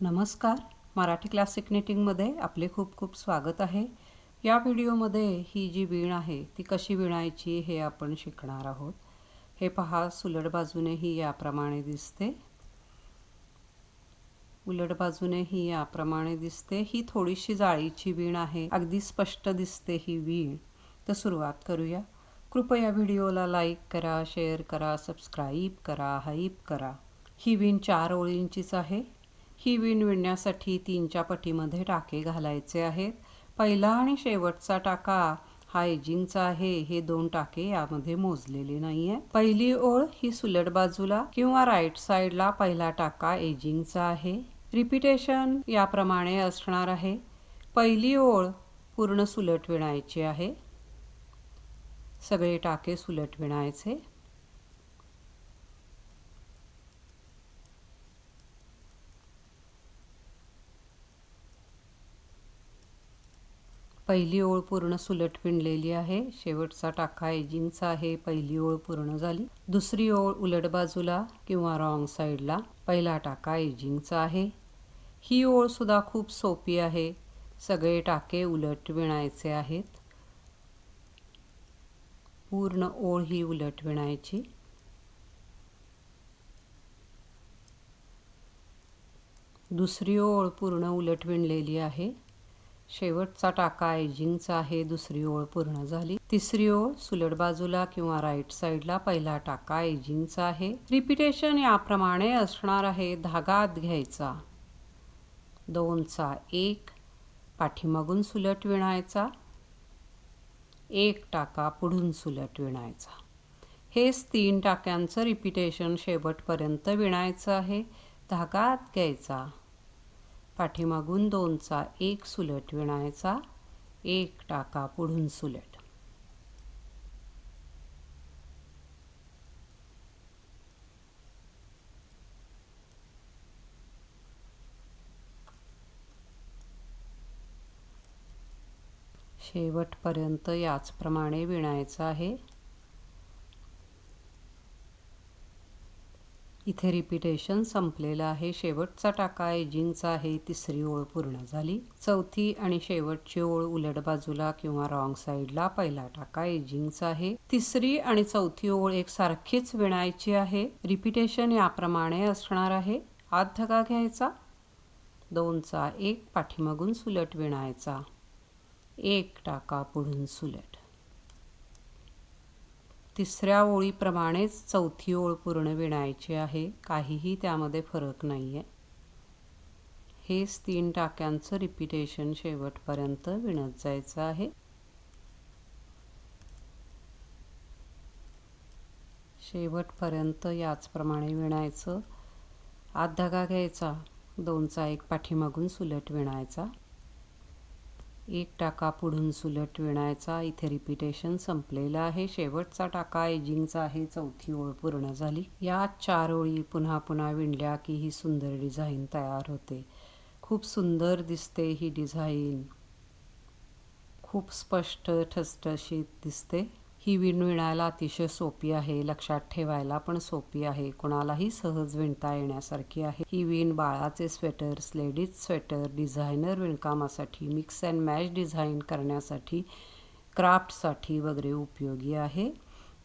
नमस्कार, मराठी क्लासिक निटिंगमध्ये आपले खूप खूप स्वागत आहे। या व्हिडिओमध्ये ही जी वीण आहे ती कशी विणायची हे आपण शिकणार आहोत। हे पहा, सुलट बाजूने ही याप्रमाणे दिसते, उलट बाजूने ही याप्रमाणे दिसते। ही थोडीशी जाळीची वीण आहे, अगदी स्पष्ट दिसते ही वीण। तर सुरुवात करूया। कृपया व्हिडिओला लाईक करा, शेअर करा, सबस्क्राईब करा, हाईप करा। ही वीण 4 ओळींचीच आहे। ही वीण विणण्यासाठी 3च्या पटीमध्ये टाके घालायचे आहेत। पहिला आणि शेवटचा टाका हा एजिंगचा आहे। हे 2 टाके यामध्ये मोजलेले नाहीये। पहिली ओळ ही सुलट बाजूला किंवा राईट साइडला पहिला टाका एजिंगचा आहे। रिपीटेशन याप्रमाणे असणार आहे। पहिली ओळ पूर्ण सुलट विणायची आहे। सगळे टाके सुलट विणायचे। पहिली ओळ पूर्ण सुलट विणलेली आहे। शेवटचा टाका एजिंगचा आहे। पहिली ओळ पूर्ण झाली। दुसरी ओळ उलट बाजूला किंवा रॉंग साइडला पहिला टाका एजिंगचा आहे। ही ओळ सुद्धा खूप सोपी आहे। सगळे टाके उलट विणायचे आहेत। पूर्ण ओळ ही उलट विणायची। दुसरी ओळ पूर्ण उलट विणलेली आहे। शेवटचा टाका एजिंगचा आहे। दुसरी ओळ पूर्ण झाली। तिसरी ओळ सुलट बाजूला किंवा राईट साइडला पहिला टाका एजिंगचा आहे। रिपीटेशन याप्रमाणे असणार आहे। धागा आत घ्यायचा, 2चा 1 पाठीमागून सुलट विणायचा, 1 टाका पुढून सुलट विणायचा। हेच 3 टाक्यांचं रिपीटेशन शेवटपर्यंत विणायचं आहे। धागा आत घ्यायचा, पाठीमागून 2चा 1 सुलट विणायचा, 1 टाका पुढून सुलट। शेवटपर्यंत याचप्रमाणे विणायचं आहे। इथे रिपीटेशन संपलेलं आहे। शेवटचा टाका एजिंगचा आहे। तिसरी ओळ पूर्ण झाली। चौथी आणि शेवटची ओळ उलट बाजूला किंवा रॉंग साइडला पहिला टाका एजिंगचा आहे। तिसरी आणि चौथी ओळ एकसारखीच विणायची आहे। रिपीटेशन याप्रमाणे असणार आहे। आत धागा घ्यायचा, 2चा 1 पाठीमागून सुलट विणायचा, 1 टाका पुढून सुलट। तिसऱ्या ओळीप्रमाणेच चौथी ओळ पूर्ण विणायची आहे। काहीही त्यामध्ये फरक नाहीये। हेच 3 टाक्यांचं रिपीटेशन शेवटपर्यंत विणत जायचं आहे। शेवटपर्यंत याचप्रमाणे विणायचं। आत धागा घ्यायचा, 2चा 1 पाठीमागून सुलट विणायचा, 1 टाका पुढून सुलट विणायचा। इथे रिपीटेशन संपलेलं आहे। शेवटचा टाका एजिंगचा आहे। चौथी ओळ पूर्ण झाली। या 4 ओळी पुन्हा पुन्हा विणल्या की ही सुंदर डिझाईन तयार होते। खूप सुंदर दिसते ही डिझाईन, खूप स्पष्ट ठसठशीत दिसते। ही वीण विणायला अतिशय सोपी आहे। लक्षात ठेवायला पण सोपी आहे। कोणालाही सहज विणता येण्यासारखी आहे। ही वीण बाळाचे स्वेटर, लेडीज स्वेटर, डिझायनर विणकामासाठी, मिक्स अँड मॅच डिझाईन करण्यासाठी, क्राफ्टसाठी वगैरे उपयोगी आहे।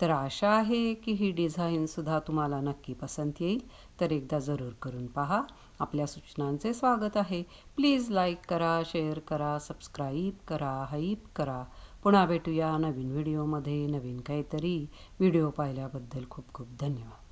तर आशा आहे की ही डिझाईन सुद्धा तुम्हाला नक्की पसंत येईल। तर एकदा जरूर करून पहा। आपल्या सूचनांचे स्वागत आहे। प्लीज लाईक करा, शेअर करा, सबस्क्राईब करा, हाईप करा। पुन्हा भेटूया नवीन व्हिडिओमध्ये नवीन काहीतरी। व्हिडिओ पाहिल्याबद्दल खूप खूप धन्यवाद।